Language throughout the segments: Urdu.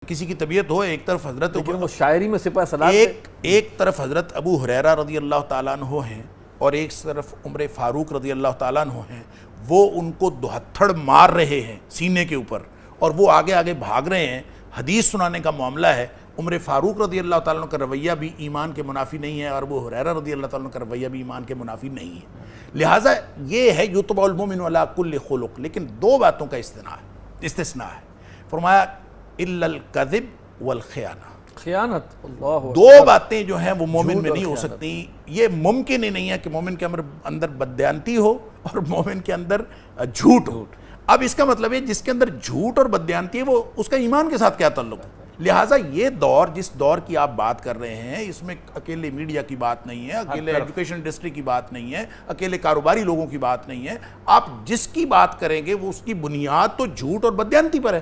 کسی کی طبیعت ہو، ایک طرف حضرت لیکن وہ شاعری میں سپہ سلاد ایک طرف حضرت ابو ہریرہ رضی اللہ تعالیٰ عنہ ہیں اور ایک طرف عمر فاروق رضی اللہ تعالیٰ عنہ ہیں، وہ ان کو دہتھڑ مار رہے ہیں سینے کے اوپر اور وہ آگے آگے بھاگ رہے ہیں، حدیث سنانے کا معاملہ ہے۔ عمر فاروق رضی اللہ تعالیٰ عنہ کا رویہ بھی ایمان کے منافی نہیں ہے اور ابو ہریرہ رضی اللہ تعالیٰ عنہ کا رویہ بھی ایمان کے منافی نہیں ہے، لہٰذا یہ ہے یتبع المؤمن علی کل خلق۔ لیکن دو باتوں کا استثناء ہے، فرمایا الا الکذب والخیانہ، خیانت، اللہ دو باتیں جو ہیں وہ مومن میں نہیں ہو سکتی۔ یہ ممکن ہی نہیں ہے کہ مومن کے اندر بددیانتی ہو اور مومن کے اندر جھوٹ ہو۔ اب اس کا مطلب ہے جس کے اندر جھوٹ اور بددیانتی ہے وہ اس کا ایمان کے ساتھ کیا تعلق ہے؟ لہٰذا یہ دور، جس دور کی آپ بات کر رہے ہیں، اس میں اکیلے میڈیا کی بات نہیں ہے، اکیلے ایجوکیشن انڈسٹری کی بات نہیں ہے، اکیلے کاروباری لوگوں کی بات نہیں ہے، آپ جس کی بات کریں گے وہ اس کی بنیاد تو جھوٹ اور بددیانتی پر ہے۔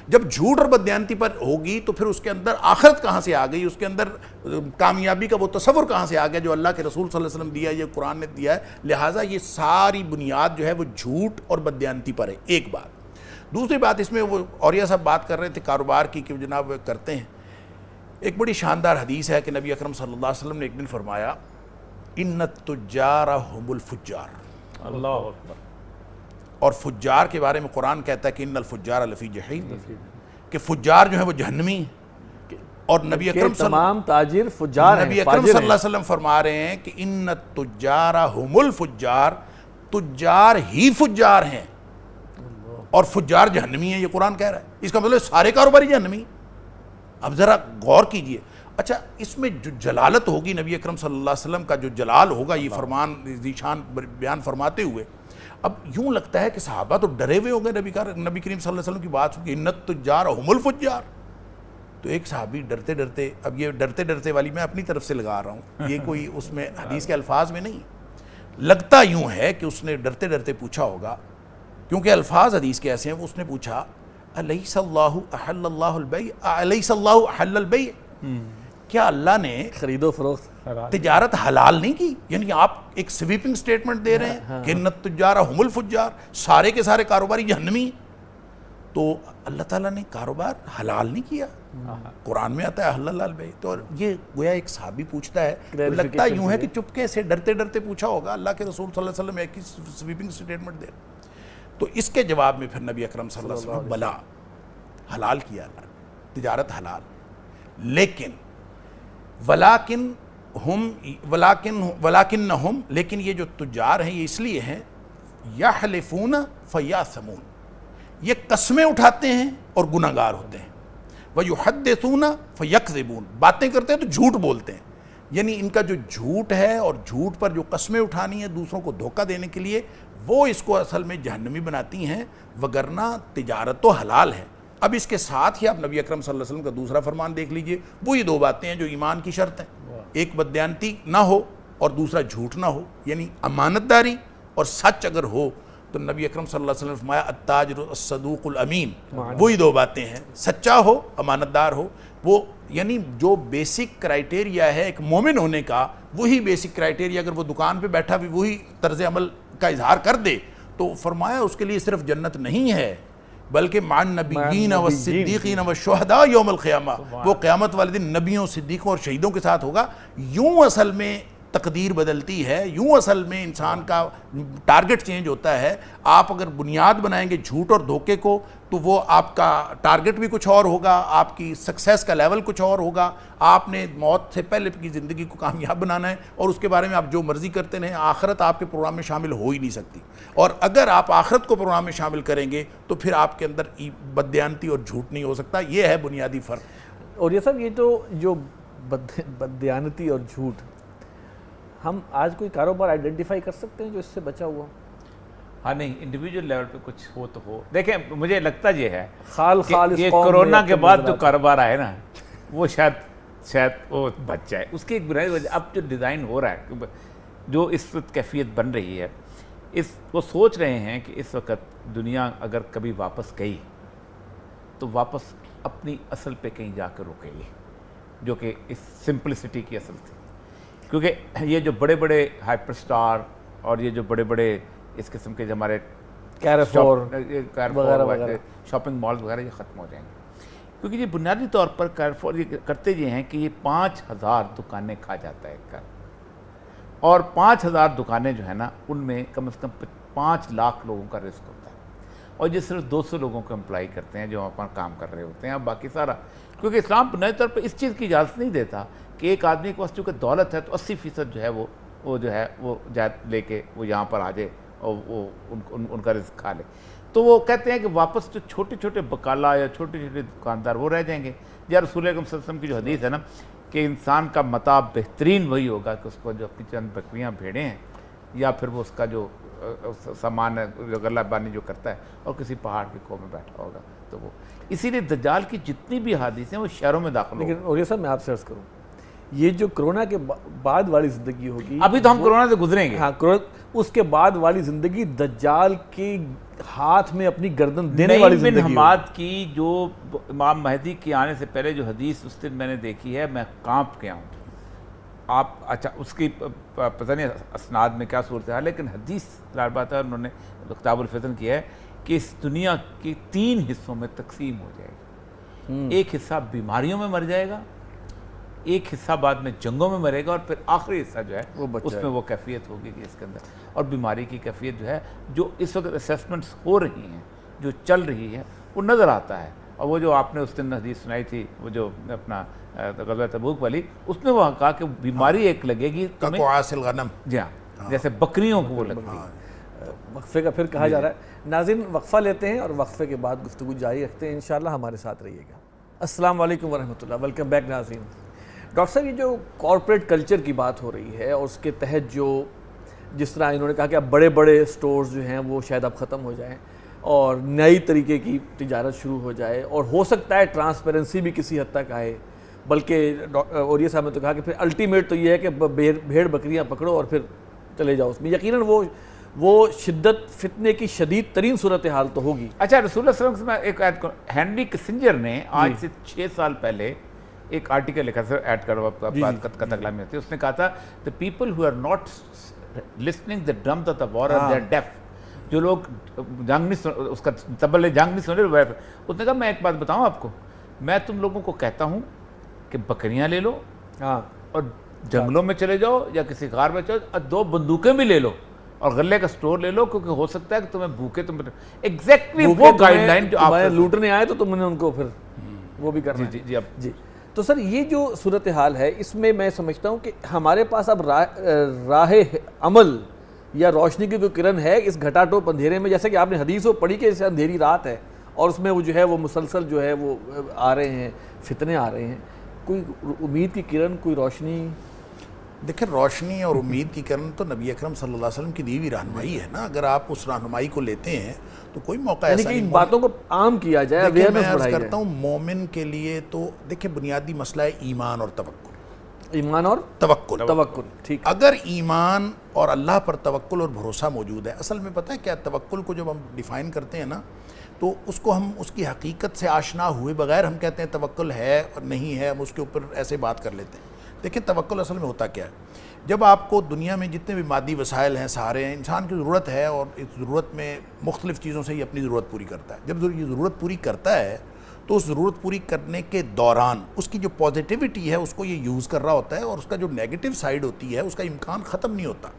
جب جھوٹ اور بددیانتی پر ہوگی تو پھر اس کے اندر آخرت کہاں سے آ گئی، اس کے اندر کامیابی کا وہ تصور کہاں سے آ گیا جو اللہ کے رسول صلی اللہ علیہ وسلم دیا ہے، یہ قرآن نے دیا ہے۔ لہٰذا یہ ساری بنیاد جو ہے وہ جھوٹ اور بددیانتی پر ہے، ایک بات۔ دوسری بات اس میں وہ اوریہ صاحب بات کر رہے تھے کاروبار کی کہ جناب کرتے ہیں، ایک بڑی شاندار حدیث ہے کہ نبی اکرم صلی اللہ علیہ وسلم نے ایک دن فرمایا ان التجار هم الفجار، اللہ اکبر۔ اور فجار کے بارے میں قرآن کہتا ہے کہ ان الفجار لفی جحیم، کہ فجار جو ہے وہ جہنمی، اور نبی اکرم تمام تاجر فجار ہیں، نبی اکرم صلی اللہ علیہ وسلم فرما رہے ہیں کہ ان التجار هم الفجار، تجار ہی فجار ہیں اور فجار جہنمی ہیں، یہ قرآن کہہ رہا ہے۔ اس کا مطلب سارے کاروباری جہنمی۔ اب ذرا غور کیجئے، اچھا اس میں جو جلالت ہوگی نبی اکرم صلی اللہ علیہ وسلم کا جو جلال ہوگا، یہ فرمان ذیشان بیان فرماتے ہوئے، اب یوں لگتا ہے کہ صحابہ تو ڈرے ہوئے ہو گئے نبی کریم صلی اللہ علیہ وسلم کی بات سن کے، ان التجار هم الفجار۔ تو ایک صحابی ڈرتے ڈرتے، اب یہ ڈرتے ڈرتے والی میں اپنی طرف سے لگا رہا ہوں، یہ کوئی اس میں حدیث کے الفاظ میں نہیں، لگتا یوں ہے کہ اس نے ڈرتے ڈرتے پوچھا ہوگا، کیونکہ الفاظ حدیث کے ایسے ہیں، اس نے پوچھا الیس اللہ احل اللہ البیع، الیس اللہ احل البیع، کیا اللہ نے خرید و فروخت تجارت حلال نہیں کی؟ یعنی آپ ایک سویپنگ سٹیٹمنٹ دے رہے ہیں کہ ان التجار هم الفجار، سارے کے سارے کاروباری جہنمی۔ تو اللہ تعالیٰ نے کاروبار حلال نہیں کیا، قرآن میں آتا ہے احل اللہ البیع، تو یہ گویا ایک صحابی پوچھتا ہے، لگتا یوں ہے کہ چپکے سے ڈرتے ڈرتے پوچھا ہوگا، اللہ کے رسول صلی اللہ علیہ وسلم ایک ہی سویپنگ سٹیٹمنٹ دے رہے۔ تو اس کے جواب میں پھر نبی اکرم صلی اللہ علیہ وسلم بلا، حلال کیا اللہ نے، تجارت حلال، لیکن ولیکنہم، لیکن یہ جو تجار ہیں یہ اس لیے ہیں یحلفون فیاثمون، یہ قسمیں اٹھاتے ہیں اور گناہگار ہوتے ہیں، ویحدثون فیکذبون، باتیں کرتے ہیں تو جھوٹ بولتے ہیں، یعنی ان کا جو جھوٹ ہے اور جھوٹ پر جو قسمیں اٹھانی ہے دوسروں کو دھوکہ دینے کے لیے، وہ اس کو اصل میں جہنمی بناتی ہیں، وگرنہ تجارت تو حلال ہے۔ اب اس کے ساتھ ہی آپ نبی اکرم صلی اللہ علیہ وسلم کا دوسرا فرمان دیکھ لیجئے، وہی دو باتیں ہیں جو ایمان کی شرط ہیں، ایک بددیانتی نہ ہو اور دوسرا جھوٹ نہ ہو، یعنی امانت داری اور سچ اگر ہو تو نبی اکرم صلی اللہ علیہ وسلم نے فرمایا التاجر الصدوق الامین، وہی دو باتیں ہیں، سچا ہو، امانت دار ہو، وہ یعنی جو بیسک کرائٹیریا ہے ایک مومن ہونے کا، وہی بیسک کرائٹیریا اگر وہ دکان پہ بیٹھا بھی وہی طرز عمل کا اظہار کر دے تو فرمایا اس کے لیے صرف جنت نہیں ہے بلکہ مع النبیین والصدیقین والشہداء یوم القیامہ، وہ قیامت والے دن نبیوں، صدیقوں اور شہیدوں کے ساتھ ہوگا۔ یوں اصل میں تقدیر بدلتی ہے، یوں اصل میں انسان کا ٹارگٹ چینج ہوتا ہے۔ آپ اگر بنیاد بنائیں گے جھوٹ اور دھوکے کو تو وہ آپ کا ٹارگٹ بھی کچھ اور ہوگا، آپ کی سکسیس کا لیول کچھ اور ہوگا، آپ نے موت سے پہلے کی زندگی کو کامیاب بنانا ہے اور اس کے بارے میں آپ جو مرضی کرتے رہیں، آخرت آپ کے پروگرام میں شامل ہو ہی نہیں سکتی۔ اور اگر آپ آخرت کو پروگرام میں شامل کریں گے تو پھر آپ کے اندر بددیانتی اور جھوٹ نہیں ہو سکتا، یہ ہے بنیادی فرق۔ اور یہ سب یہ جو بددیانتی اور جھوٹ، ہم آج کوئی کاروبار آئیڈینٹیفائی کر سکتے ہیں جو اس سے بچا ہوا؟ ہاں نہیں، انڈیویجول لیول پہ کچھ ہو تو ہو۔ دیکھیں مجھے لگتا یہ ہے کہ یہ کرونا کے بعد جو کاروبار آئے نا وہ شاید وہ بچ جائے، اس کی ایک بنیادی وجہ اب جو ڈیزائن ہو رہا ہے، جو اس وقت کیفیت بن رہی ہے، وہ سوچ رہے ہیں کہ اس وقت دنیا اگر کبھی واپس گئی تو واپس اپنی اصل پہ کہیں جا کر رکے گی، جو کہ اس سمپلسٹی کی اصل تھی۔ کیونکہ یہ جو بڑے بڑے ہائپر سٹار اور یہ جو بڑے بڑے اس قسم کے جو ہمارے کیرفور شاپنگ مالز وغیرہ یہ ختم ہو جائیں گے، کیونکہ یہ بنیادی طور پر کرتے یہ ہیں کہ یہ 5000 دکانیں کھا جاتا ہے کر، اور 5000 دکانیں جو ہیں نا ان میں کم از کم 5 لاکھ لوگوں کا رزق ہوتا ہے، اور یہ صرف 200 لوگوں کو امپلائی کرتے ہیں جو اپنا کام کر رہے ہوتے ہیں، اور باقی سارا، کیونکہ اسلام بنیادی طور پر اس چیز کی اجازت نہیں دیتا کہ ایک آدمی کے پاس چونکہ دولت ہے تو 80% جو ہے وہ جو ہے وہ جائے لے کے وہ یہاں پر آ جائے اور وہ ان کا رزق کھا لے. تو وہ کہتے ہیں کہ واپس جو چھوٹے چھوٹے بقالا یا چھوٹے چھوٹے دکاندار وہ رہ جائیں گے. یا رسول اکرم صلی اللہ علیہ وسلم کی جو حدیث ہے نا کہ انسان کا متاع بہترین وہی ہوگا کہ اس کو جو اپنی چند بکریاں بھیڑیں ہیں یا پھر وہ اس کا جو سامان ہے جو غلہ بانی جو کرتا ہے اور کسی پہاڑ کی کوہ میں بیٹھا ہوگا. تو وہ اسی لیے دجال کی جتنی بھی حدیث ہیں وہ شہروں میں داخل ہوگی. لیکن اولیاء صاحب میں آپ سے عرض کروں، یہ جو کرونا کے بعد والی زندگی ہوگی، ابھی تو ہم کرونا سے گزریں گے، ہاں اس کے بعد والی زندگی دجال کے ہاتھ میں اپنی گردن دینے والی زندگی بن حماد کی جو امام مہدی کے آنے سے پہلے جو حدیث اس دن میں نے دیکھی ہے میں کانپ گیا ہوں. آپ اچھا اس کی پتہ نہیں اسناد میں کیا صورتحال، لیکن حدیث ظاہر بات ہے انہوں نے کتاب الفتن کیا ہے کہ اس دنیا کی 3 حصوں میں تقسیم ہو جائے گی. ایک حصہ بیماریوں میں مر جائے گا، ایک حصہ بعد میں جنگوں میں مرے گا، اور پھر آخری حصہ جو ہے اس میں وہ کیفیت ہوگی کہ اس کے اندر، اور بیماری کی کیفیت جو ہے جو اس وقت اسیسمنٹس ہو رہی ہیں جو چل رہی ہے وہ نظر آتا ہے. اور وہ جو آپ نے اس دن حدیث سنائی تھی وہ جو اپنا غزوہ تبوک والی، اس میں وہ کہا کہ بیماری ایک لگے گی تمہیں کقعاص الغنم، جی ہاں جیسے بکریوں کو وہ لگتی ہے. وقفے کا پھر کہا جا رہا ہے. ناظرین وقفہ لیتے ہیں اور وقفے کے بعد گفتگو جاری رکھتے ہیں، انشاءاللہ ہمارے ساتھ رہیے گا. السلام علیکم ورحمۃ اللہ، ویلکم بیک ناظرین. ڈاکٹر صاحب یہ جو کارپوریٹ کلچر کی بات ہو رہی ہے اور اس کے تحت جو جس طرح انہوں نے کہا کہ اب بڑے بڑے سٹورز جو ہیں وہ شاید اب ختم ہو جائیں اور نئی طریقے کی تجارت شروع ہو جائے، اور ہو سکتا ہے ٹرانسپیرنسی بھی کسی حد تک آئے، بلکہ اولیاء صاحب نے تو کہا کہ پھر الٹیمیٹ تو یہ ہے کہ بھیڑ بکریاں پکڑو اور پھر چلے جاؤ اس میں. یقیناً وہ شدت فتنے کی شدید ترین صورتحال تو ہوگی. اچھا رسول اللہ صلی اللہ علیہ وسلم میں ایک آیت کو ہینری کسنجر نے آج سے 6 سال پہلے ایک آرٹیکل لکھا تھا، ایڈ کرو بات کا تگلا میں ہوتی ہے. اس نے کہا تھا the people who are not listening the drums of the war are they are deaf. جو لوگ جنگ نہیں اس کا تبل جنگ نہیں سن رہے. اس نے کہا میں ایک بات بتاؤں آپ کو، میں تم لوگوں کو کہتا ہوں کہ بکریاں لے لو اور جنگلوں میں چلے جاؤ یا کسی غار میں چلو اور 2 بندوقیں بھی لے لو اور غلے کا سٹور لے لو، کیونکہ ہو سکتا ہے کہ تمہیں بھوکے تم ایگزیکٹلی وہ گائیڈ لائن جو آپ لوٹنے آئے تو تم نے ان کو پھر وہ بھی کرنا. جی تو سر یہ جو صورتحال ہے اس میں میں سمجھتا ہوں کہ ہمارے پاس اب راہ عمل یا روشنی کی جو کرن ہے اس گھٹا ٹوپ اندھیرے میں، جیسے کہ آپ نے حدیث پڑھی کہ اسے اندھیری رات ہے اور اس میں وہ جو ہے وہ مسلسل جو ہے وہ آ رہے ہیں، فتنے آ رہے ہیں. کوئی امید کی کرن، کوئی روشنی؟ دیکھیں روشنی اور امید کی کرن تو نبی اکرم صلی اللہ علیہ وسلم کی دی ہوئی رہنمائی ہے نا. اگر آپ اس رہنمائی کو لیتے ہیں تو کوئی موقع ایسا نہیں. باتوں کو عام کیا جائے، میں عرض کرتا ہوں مومن کے لیے تو دیکھیں بنیادی مسئلہ ہے ایمان اور توکل. ایمان اور توکل ٹھیک. اگر ایمان اور اللہ پر توکل اور بھروسہ موجود ہے، اصل میں پتہ ہے کیا، توکل کو جب ہم ڈیفائن کرتے ہیں نا تو اس کو ہم اس کی حقیقت سے آشنا ہوئے بغیر ہم کہتے ہیں توکل ہے اور نہیں ہے، ہم اس کے اوپر ایسے بات کر لیتے ہیں. دیکھیں توکل اصل میں ہوتا کیا ہے، جب آپ کو دنیا میں جتنے بھی مادی وسائل ہیں سارے ہیں، انسان کی ضرورت ہے اور اس ضرورت میں مختلف چیزوں سے یہ اپنی ضرورت پوری کرتا ہے. جب یہ ضرورت پوری کرتا ہے تو اس ضرورت پوری کرنے کے دوران اس کی جو پازیٹیوٹی ہے اس کو یہ یوز کر رہا ہوتا ہے، اور اس کا جو نیگیٹو سائیڈ ہوتی ہے اس کا امکان ختم نہیں ہوتا.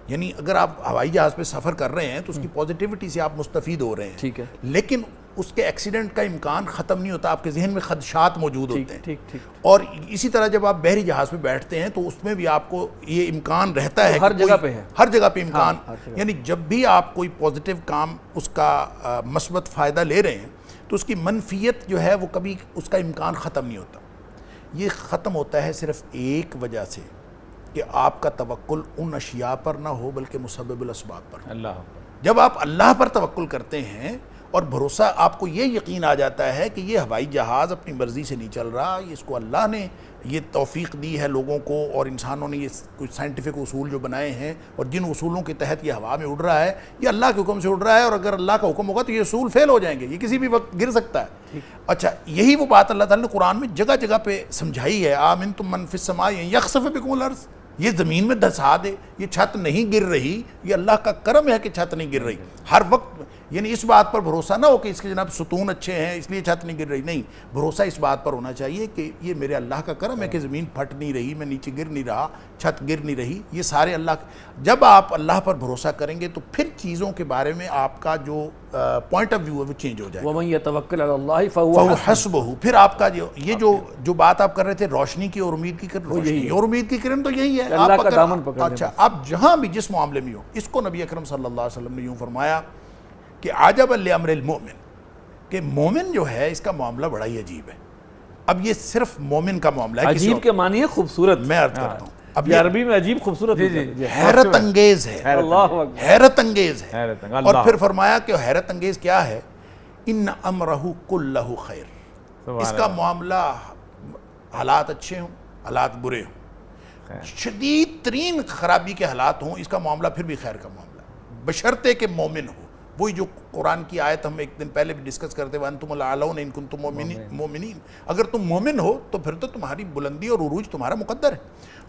یعنی اگر آپ ہوائی جہاز پہ سفر کر رہے ہیں تو اس کی پازیٹیوٹی سے آپ مستفید ہو رہے ہیں، ٹھیک ہے، لیکن اس کے ایکسیڈنٹ کا امکان ختم نہیں ہوتا، آپ کے ذہن میں خدشات موجود ہوتے ہیں. ٹھیک. اور اسی طرح جب آپ بحری جہاز پہ بیٹھتے ہیں تو اس میں بھی آپ کو یہ امکان رہتا ہے، ہر جگہ پہ ہے، ہر جگہ پہ امکان. یعنی جب بھی آپ کوئی پازیٹیو کام اس کا مثبت فائدہ لے رہے ہیں تو اس کی منفیت جو ہے وہ کبھی اس کا امکان ختم نہیں ہوتا. یہ ختم ہوتا ہے صرف ایک وجہ سے کہ آپ کا توکل ان اشیاء پر نہ ہو بلکہ مسبب الاسباب پر. اللہ جب آپ اللہ پر توکل کرتے ہیں اور بھروسہ، آپ کو یہ یقین آ جاتا ہے کہ یہ ہوائی جہاز اپنی مرضی سے نہیں چل رہا، اس کو اللہ نے یہ توفیق دی ہے لوگوں کو، اور انسانوں نے یہ کچھ سائنٹیفک اصول جو بنائے ہیں اور جن اصولوں کے تحت یہ ہوا میں اڑ رہا ہے یہ اللہ کے حکم سے اڑ رہا ہے، اور اگر اللہ کا حکم ہوگا تو یہ اصول فیل ہو جائیں گے، یہ کسی بھی وقت گر سکتا ہے. اچھا یہی وہ بات اللہ تعالیٰ نے قرآن میں جگہ جگہ پہ سمجھائی ہے. آمنتم من فی السماء یخسف بکم الارض، یہ زمین میں دھسا دے، یہ چھت نہیں گر رہی، یہ اللہ کا کرم ہے کہ چھت نہیں گر رہی. ہر وقت یعنی اس بات پر بھروسہ نہ ہو کہ اس کے جناب ستون اچھے ہیں اس لیے چھت نہیں گر رہی، نہیں، بھروسہ اس بات پر ہونا چاہیے کہ یہ میرے اللہ کا کرم ہے کہ زمین پھٹ نہیں رہی، میں نیچے گر نہیں رہا، چھت گر نہیں رہی، یہ سارے اللہ۔ جب آپ اللہ پر بھروسہ کریں گے تو پھر چیزوں کے بارے میں آپ کا جو پوائنٹ آف ویو ہے وہ چینج ہو جائے گا۔ وَمَن يَتَوَكَّلْ عَلَى اللَّهِ فَهُوَ فَهُوَ حَسْبُهُ، حَسْبُهُ، پھر آپ کا جو بات آپ کر رہے تھے روشنی کی اور امید کی کرن، روشنی اور امید کی کرن تو یہی ہے اللہ کا دامن پکڑ لینا۔ اچھا، اب جہاں بھی جس معاملے میں ہو، اس کو نبی اکرم صلی اللہ علیہ وسلم نے یوں فرمایا کہ عجبا لامر المؤمن، کہ مومن جو ہے اس کا معاملہ بڑا ہی عجیب ہے۔ اب یہ صرف مومن کا معاملہ ہے، عجیب کے معنی ہے خوبصورت، میں عرض کرتا ہوں اب یہ عربی میں عجیب خوبصورت حیرت انگیز ہے، اللہ اکبر، حیرت انگیز ہے۔ حیرت انگیز، اور اللہ۔ پھر فرمایا کہ حیرت انگیز کیا ہے؟ ان امرہ کلہ خیر، اس کا معاملہ حالات اچھے ہوں حالات برے ہوں، شدید ترین خرابی کے حالات ہوں، اس کا معاملہ پھر بھی خیر کا معاملہ ہے، بشرطے کہ مومن ہو۔ وہی جو قرآن کی آیت ہم ایک دن پہلے بھی ڈسکس کرتے ہیں وَأَنْتُمُ الْأَعْلَوْنَ إِن كُنتُم مُؤْمِنِينَ، اگر تم مومن ہو تو پھر تو تمہاری بلندی اور عروج تمہارا مقدر ہے۔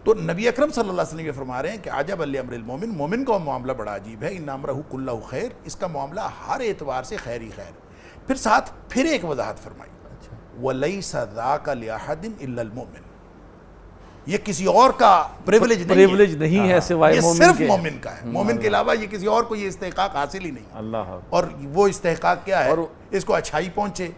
تو نبی اکرم صلی اللہ علیہ وسلم یہ فرما رہے ہیں کہ عجب لامر المومن، مومن کا معاملہ بڑا عجیب ہے، ان امرہ کلہ خیر، اس کا معاملہ ہر اعتبار سے خیر ہی خیر۔ پھر ساتھ پھر ایک وضاحت فرمائی وَلَيْسَ ذَاكَ لِأَحَدٍ إِلَّا الْمُؤْمِنِ، یہ کسی اور کا پریولیج نہیں ہے سوائے یہ مومن صرف کے۔ مومن کا ہے، مومن کے علاوہ یہ کسی اور کو یہ استحقاق حاصل ہی نہیں۔ اللہ اور وہ استحقاق کیا ہے؟ اس کو اچھائی پہنچے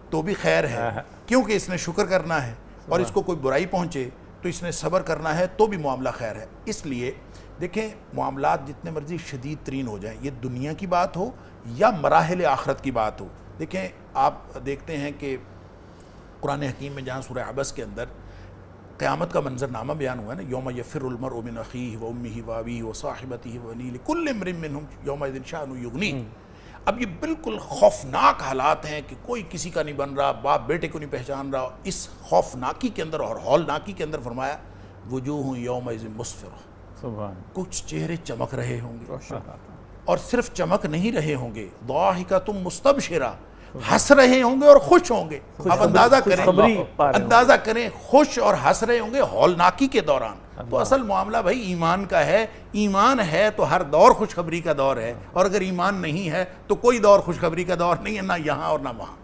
تو بھی خیر ہے کیونکہ اس نے شکر کرنا ہے، اور اس کو کوئی برائی پہنچے تو اس نے صبر کرنا ہے تو بھی معاملہ خیر ہے۔ اس لیے دیکھیں معاملات جتنے مرضی شدید ترین ہو جائیں، یہ دنیا کی بات ہو یا مراحل آخرت کی بات ہو۔ دیکھیں آپ دیکھتے ہیں کہ قرآن حکیم میں جہاں سورہ عبس کے اندر قیامت کا منظرنامہ بیان ہوا ہے نا، یوم یفر المرء من اخیہ وامہ وابیہ وصاحبتہ وبنیہ لکل امرئ منہم یومئذ شأن یغنیہ۔ اب یہ بالکل خوفناک حالات ہیں کہ کوئی کسی کا نہیں بن رہا، باپ بیٹے کو نہیں پہچان رہا۔ اس خوفناکی کے اندر اور ہولناکی کے اندر فرمایا وجوہ یومئذ مسفرہ، سبحان، کچھ چہرے چمک رہے ہوں گے، اور صرف چمک نہیں رہے ہوں گے، ضاحکۃ مستبشرہ، ہنس رہے ہوں گے اور خوش ہوں گے۔ اب اندازہ کریں خوش اور ہنس رہے ہوں گے ہولناکی کے دوران۔ تو اصل معاملہ بھائی ایمان کا ہے، ایمان ہے تو ہر دور خوشخبری کا دور ہے، اور اگر ایمان نہیں ہے تو کوئی دور خوشخبری کا دور نہیں ہے، نہ یہاں اور نہ وہاں۔